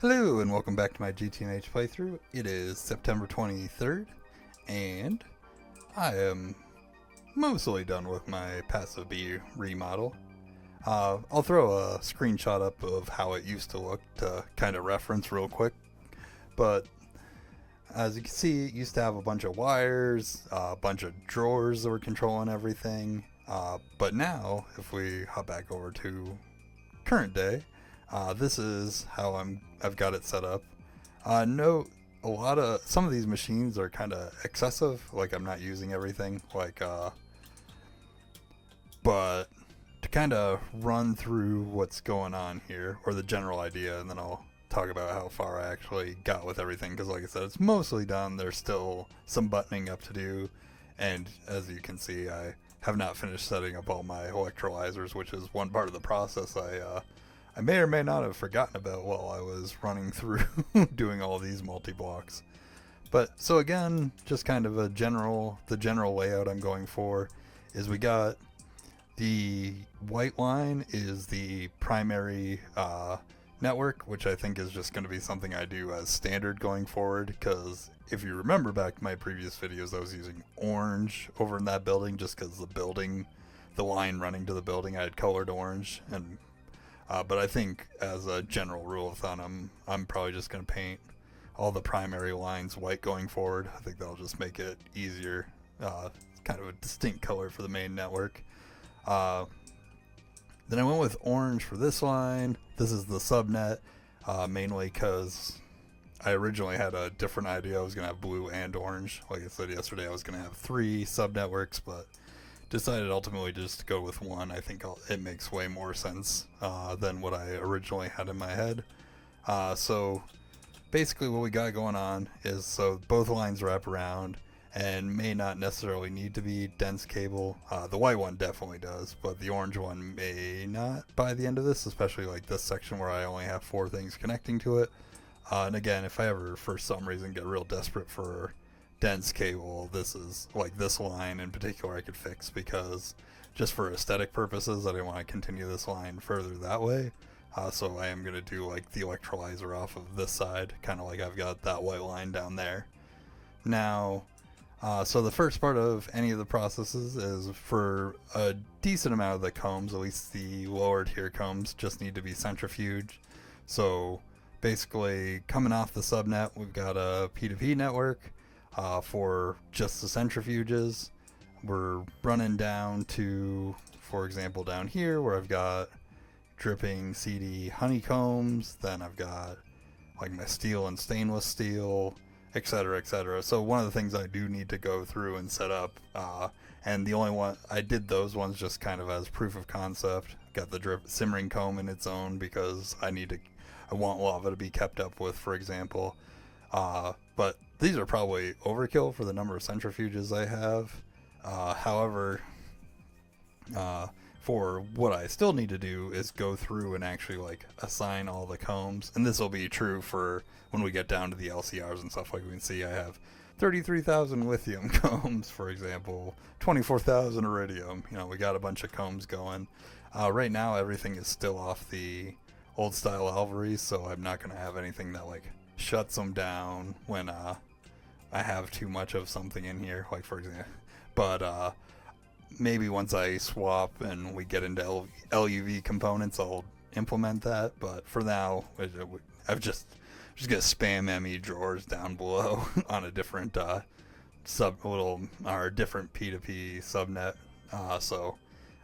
Hello and welcome back to my GTNH playthrough. It is September 23rd and I am mostly done with my passive B remodel. I'll throw a screenshot up of how it used to look to kind of reference real quick. But as you can see, it used to have a bunch of wires, a bunch of drawers that were controlling everything. But now, if we hop back over to current day, this is how I've got it set up. Note some of these machines are kind of excessive. Like I'm not using everything. But to kind of run through what's going on here, or the general idea, and then I'll talk about how far I actually got with everything. Because like I said, it's mostly done. There's still some buttoning up to do, and as you can see, I have not finished setting up all my electrolyzers, which is one part of the process I may or may not have forgotten about while I was running through doing all these multi-blocks. But so again, just kind of the general layout I'm going for is we got the white line is the primary network, which I think is just going to be something I do as standard going forward, because if you remember back to my previous videos, I was using orange over in that building just because the line running to the building I had colored orange, and but I think as a general rule of thumb, I'm probably just going to paint all the primary lines white going forward. I think that'll just make it easier. Kind of a distinct color for the main network. Then I went with orange for this line. This is the subnet, mainly because I originally had a different idea. I was going to have blue and orange. Like I said yesterday, I was going to have 3 subnetworks, but decided ultimately just to go with one. I think it makes way more sense than what I originally had in my head. So basically what we got going on is, so both lines wrap around and may not necessarily need to be dense cable. The white one definitely does, but the orange one may not by the end of this, especially like this section where I only have 4 things connecting to it. And again, if I ever for some reason get real desperate for dense cable, this is like this line in particular I could fix, because just for aesthetic purposes I didn't want to continue this line further that way. So I am going to do like the electrolyzer off of this side, kind of like I've got that white line down there. Now, so the first part of any of the processes is for a decent amount of the combs, at least the lower tier combs, just need to be centrifuged. So basically coming off the subnet, we've got a P2P network. For just the centrifuges, we're running down to, for example, down here where I've got dripping CD honeycombs, then I've got like my steel and stainless steel, etc., etc. So one of the things I do need to go through and set up, and the only one I did those ones just kind of as proof of concept. Got the simmering comb in its own because I want lava to be kept up with, for example. But these are probably overkill for the number of centrifuges I have. However, for what I still need to do is go through and actually like assign all the combs. And this will be true for when we get down to the LCRs and stuff. Like we can see, I have 33,000 lithium combs, for example, 24,000 iridium. You know, we got a bunch of combs going. Right now, everything is still off the old style Alvarez, so I'm not going to have anything that like shuts them down when I have too much of something in here, like for example. But maybe once I swap and we get into LUV components, I'll implement that. But for now, I've just gonna spam ME drawers down below on a different different P2P subnet. So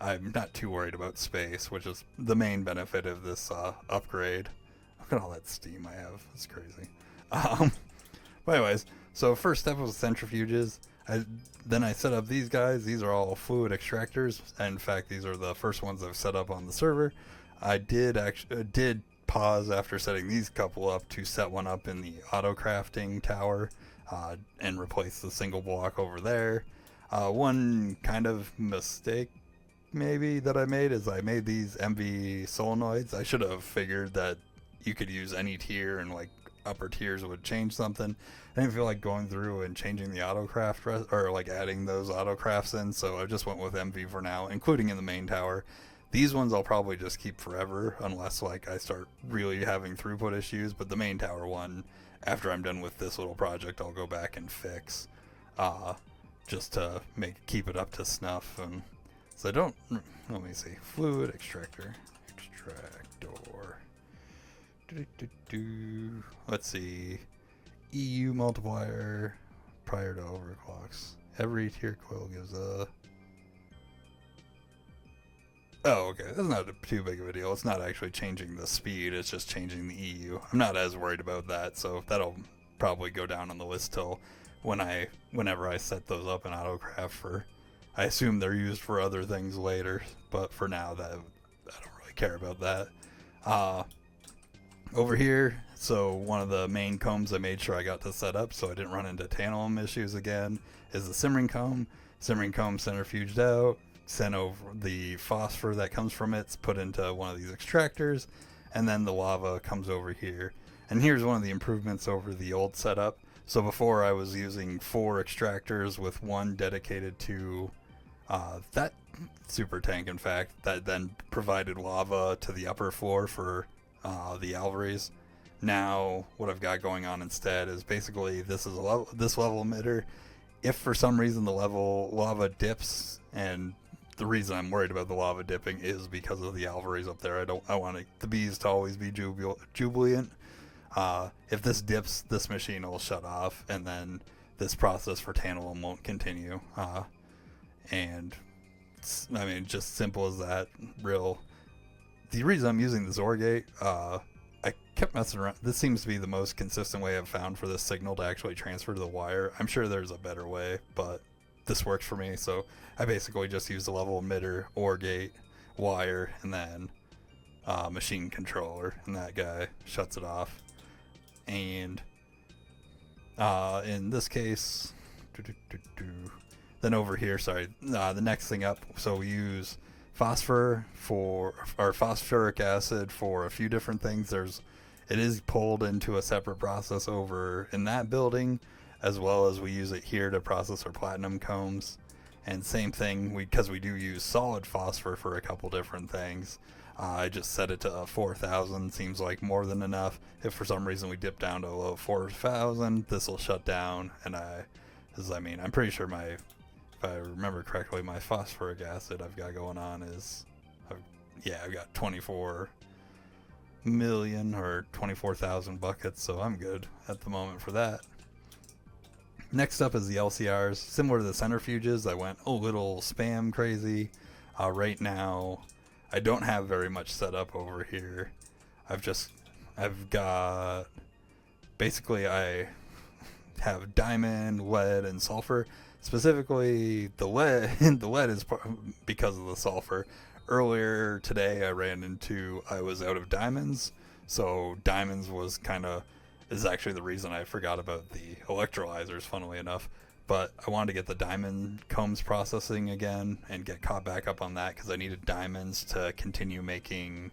I'm not too worried about space, which is the main benefit of this upgrade. Look at all that steam I have. It's crazy. But anyways, so first step was centrifuges. Then I set up these guys. These are all fluid extractors. In fact, these are the first ones I've set up on the server. I did pause after setting these couple up to set one up in the auto crafting tower and replace the single block over there. One kind of mistake maybe that I made is I made these MV solenoids. I should have figured that you could use any tier and like upper tiers would change something. I didn't feel like going through and changing the autocraft or like adding those autocrafts in, so I just went with MV for now, including in the main tower. These ones I'll probably just keep forever unless like I start really having throughput issues. But the main tower one, after I'm done with this little project, I'll go back and fix, just to keep it up to snuff. And so I don't. Let me see. Fluid extractor. Let's see. EU multiplier prior to overclocks. Every tier coil gives a. Oh, okay. That's not too big of a deal. It's not actually changing the speed. It's just changing the EU. I'm not as worried about that, so that'll probably go down on the list till whenever I set those up in AutoCraft for. I assume they're used for other things later, but for now, I don't really care about that. Over here, so one of the main combs I made sure I got to set up so I didn't run into tantalum issues again is the simmering comb. Simmering comb centrifuged out, sent over the phosphor that comes from it's put into one of these extractors, and then the lava comes over here. And here's one of the improvements over the old setup. So before I was using 4 extractors with one dedicated to that super tank, in fact, that then provided lava to the upper floor for the alveries. Now what I've got going on instead is basically this is this level emitter. If for some reason the lava dips, and the reason I'm worried about the lava dipping is because of the alveries up there. I want the bees to always be jubilant. If this dips, this machine will shut off, and then this process for tantalum won't continue. And I mean, just simple as that. The reason I'm using the XOR gate, I kept messing around. This seems to be the most consistent way I've found for this signal to actually transfer to the wire. I'm sure there's a better way, but this works for me. So I basically just use the level emitter, OR gate, wire, and then machine controller, and that guy shuts it off. And in this case, then over here, the next thing up, so we use phosphoric acid for a few different things. It is pulled into a separate process over in that building, as well as we use it here to process our platinum combs. And same thing, because we do use solid phosphor for a couple different things. I just set it to 4,000, seems like more than enough. If for some reason we dip down to a low 4,000, this will shut down. And I'm pretty sure if I remember correctly, my phosphoric acid I've got going on is, I've got 24 million or 24,000 buckets, so I'm good at the moment for that. Next up is the LCRs. Similar to the centrifuges, I went a little spam crazy. Right now, I don't have very much set up over here. I've got, basically I have diamond, lead, and sulfur. Specifically, the lead is because of the sulfur. Earlier today, I was out of diamonds, so diamonds is actually the reason I forgot about the electrolyzers, funnily enough. But I wanted to get the diamond combs processing again and get caught back up on that because I needed diamonds to continue making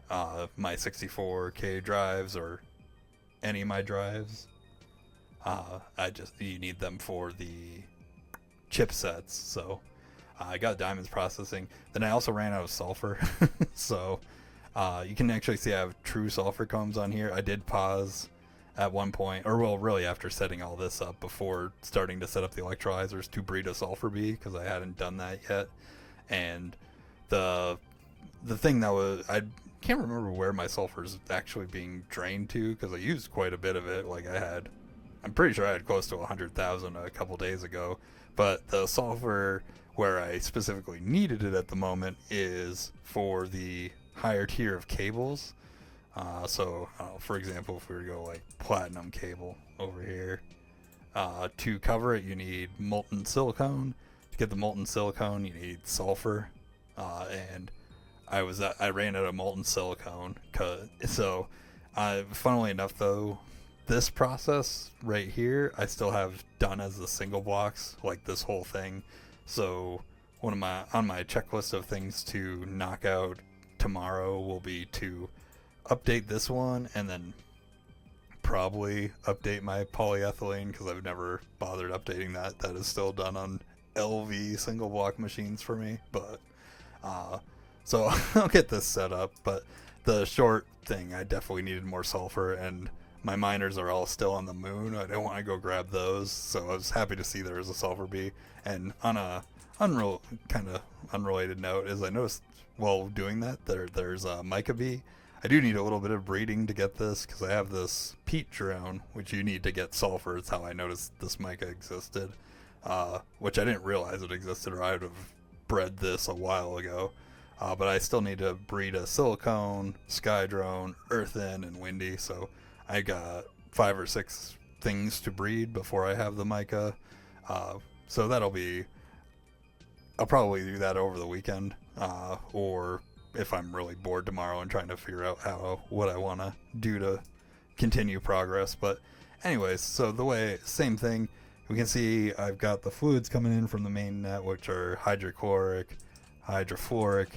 my 64K drives or any of my drives. You need them for the chipsets, so I got diamonds processing. Then I also ran out of sulfur, so you can actually see I have true sulfur combs on here. I did pause at one point, really after setting all this up, before starting to set up the electrolyzers to breed a sulfur bee, because I hadn't done that yet. And the thing that was, I can't remember where my sulfur is actually being drained to, because I used quite a bit of it. I'm pretty sure I had close to 100,000 a couple days ago. But the sulfur where I specifically needed it at the moment is for the higher tier of cables. For example, if we were to go like platinum cable over here, to cover it, you need molten silicone. To get the molten silicone, you need sulfur. And I ran out of molten silicone. Funnily enough, though, this process right here, I still have done as the single blocks, like this whole thing. So on my checklist of things to knock out tomorrow will be to update this one, and then probably update my polyethylene, because I've never bothered updating that. That is still done on LV single block machines for me. But So I'll get this set up, but the short thing, I definitely needed more sulfur, and my miners are all still on the moon. I don't want to go grab those, so I was happy to see there was a sulfur bee. And on a kind of unrelated note, is I noticed while doing that there's a mica bee. I do need a little bit of breeding to get this because I have this peat drone, which you need to get sulfur. It's how I noticed this mica existed, which I didn't realize it existed, or I would have bred this a while ago. But I still need to breed a silicone, sky drone, earthen, and windy. So I got 5 or 6 things to breed before I have the mica. So I'll probably do that over the weekend, or if I'm really bored tomorrow and trying to figure out what I want to do to continue progress. But anyways, so same thing. We can see I've got the fluids coming in from the main net, which are hydrochloric, hydrofluoric,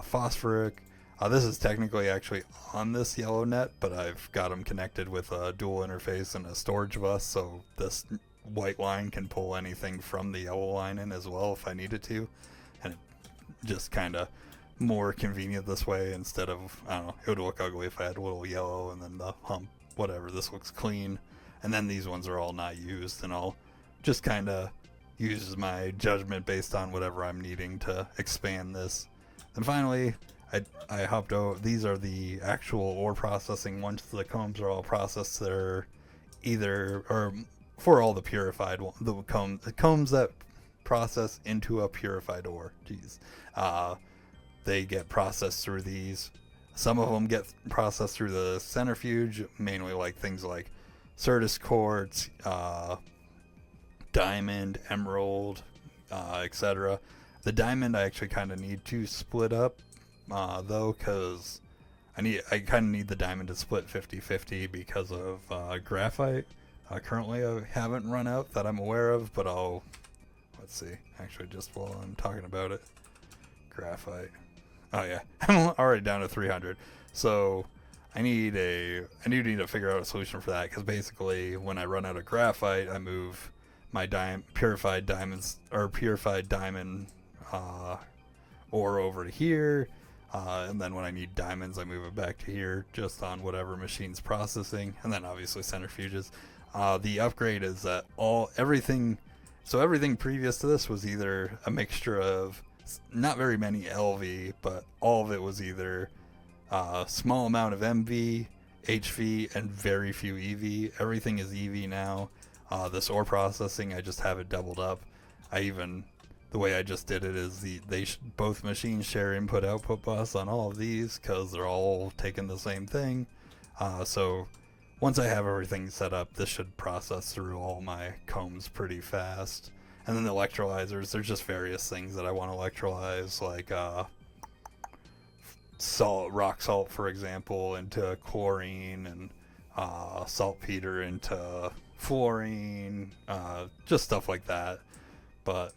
phosphoric. This is technically actually on this yellow net, but I've got them connected with a dual interface and a storage bus, so this white line can pull anything from the yellow line in as well if I needed to. And it just kind of more convenient this way instead of, I don't know, it would look ugly if I had a little yellow and then the hump, whatever. This looks clean. And then these ones are all not used, and I'll just kind of use my judgment based on whatever I'm needing to expand this. And finally, I hopped over. These are the actual ore processing. Once the combs are all processed, they're or for all the purified the combs that process into a purified ore. Jeez. They get processed through these. Some of them get processed through the centrifuge, mainly like things like Certus quartz, diamond, emerald, etc. The diamond I actually kind of need to split up, though, because I kind of need the diamond to split 50-50 because of graphite. Currently I haven't run out that I'm aware of, but let's see, actually just while I'm talking about it, graphite. Oh yeah, I'm already down to 300. So I do need to figure out a solution for that, because basically when I run out of graphite, I move my purified diamond ore over to here, and then when I need diamonds, I move it back to here, just on whatever machine's processing, and then obviously centrifuges. The upgrade is that everything previous to this was either a mixture of not very many LV, but all of it was either small amount of MV, HV, and very few EV. Everything is EV now. This ore processing, I just have it doubled up. The way I just did it is both machines share input-output bus on all of these, because they're all taking the same thing. So once I have everything set up, this should process through all my combs pretty fast. And then the electrolyzers, there's just various things that I want to electrolyze, like rock salt, for example, into chlorine, and saltpeter into fluorine, just stuff like that. But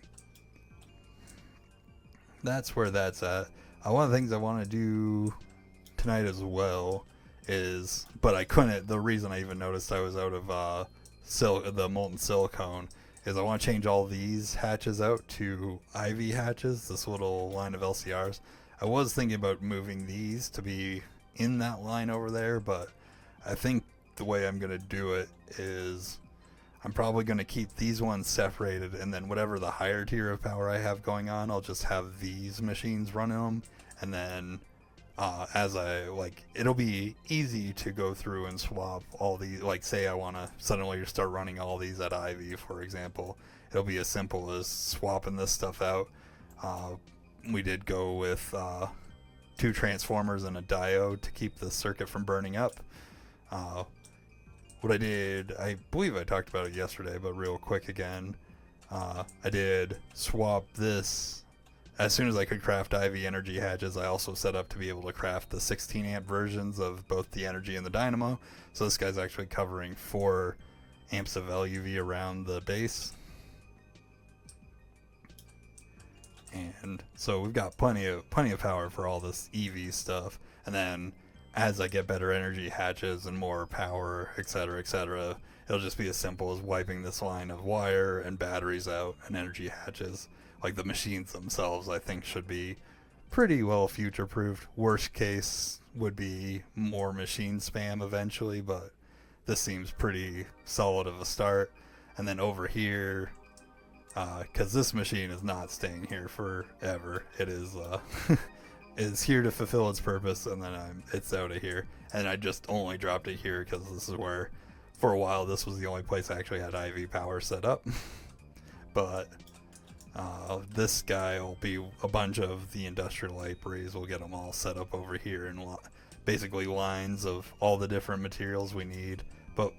that's where that's at. One of the things I want to do tonight as well but I couldn't. The reason I even noticed I was out of the molten silicone is I want to change all these hatches out to IV hatches, this little line of LCRs. I was thinking about moving these to be in that line over there, but I think the way I'm going to do it is I'm probably going to keep these ones separated, and then whatever the higher tier of power I have going on, I'll just have these machines running them, and then it'll be easy to go through and swap all these. Like, say I want to suddenly start running all these at IV, for example. It'll be as simple as swapping this stuff out. We did go with 2 transformers and a diode to keep the circuit from burning up. What I did, I believe I talked about it yesterday, but real quick again, I did swap this. As soon as I could craft IV energy hatches, I also set up to be able to craft the 16 amp versions of both the energy and the dynamo. So this guy's actually covering 4 amps of LUV around the base. And so we've got plenty of power for all this EV stuff. And then as I get better energy hatches and more power, etc., it'll just be as simple as wiping this line of wire and batteries out and energy hatches. Like, the machines themselves, I think, should be pretty well future proofed. Worst case would be more machine spam eventually, but this seems pretty solid of a start. And then over here, because this machine is not staying here forever. It is is here to fulfill its purpose, and then it's out of here. And I just only dropped it here because this is where, for a while, this was the only place I actually had IV power set up. But this guy will be a bunch of the industrial light breeze. We'll get them all set up over here, and basically lines of all the different materials we need. But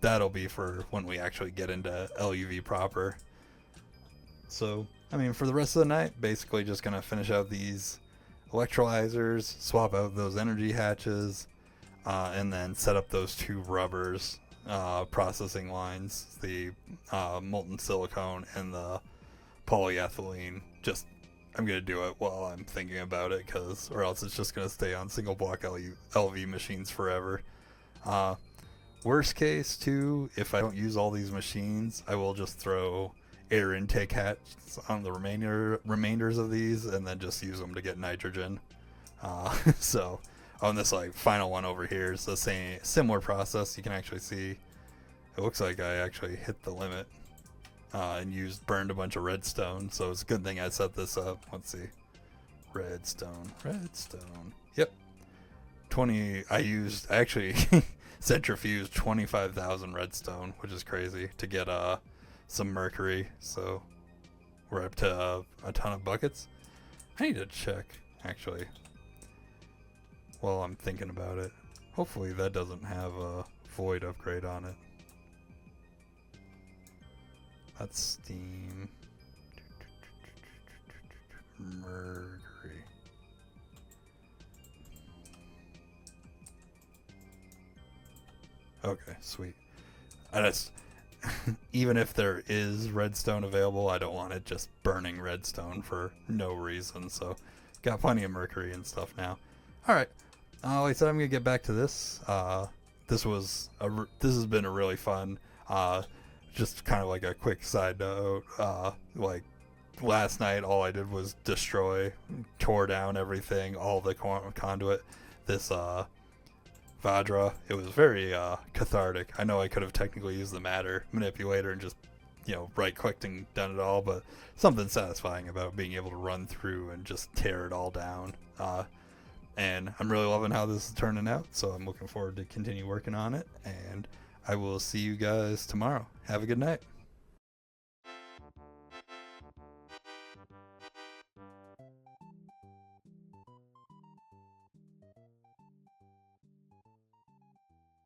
that'll be for when we actually get into LUV proper. So, I mean, for the rest of the night, basically just going to finish out these electrolyzers, swap out those energy hatches, and then set up those two rubbers processing lines, the molten silicone and the polyethylene. I'm going to do it while I'm thinking about it, or else it's just going to stay on single block LV machines forever. Worst case, too, if I don't use all these machines, I will just throw air intake hatches on the remainders of these, and then just use them to get nitrogen. So on this final one over here is the same similar process. You can actually see it looks like I actually hit the limit and burned a bunch of redstone, so it's a good thing I set this up. Let's see, redstone, yep, 20. I actually centrifuged 25,000 redstone, which is crazy, to get some mercury. So we're up to a ton of buckets. I need to check, actually, while I'm thinking about it. Hopefully that doesn't have a void upgrade on it. That's steam. Mercury. Okay, sweet. Even if there is redstone available, I don't want it just burning redstone for no reason. So got plenty of mercury and stuff now. All right. Like I said, I'm gonna get back to this. This has been a really fun. Just kind of like a quick side note. Like last night, all I did was tore down everything, all the conduit. This Vadra. It was very cathartic. I know I could have technically used the matter manipulator and just, right-clicked and done it all, but something satisfying about being able to run through and just tear it all down. And I'm really loving how this is turning out, so I'm looking forward to continue working on it, and I will see you guys tomorrow. Have a good night.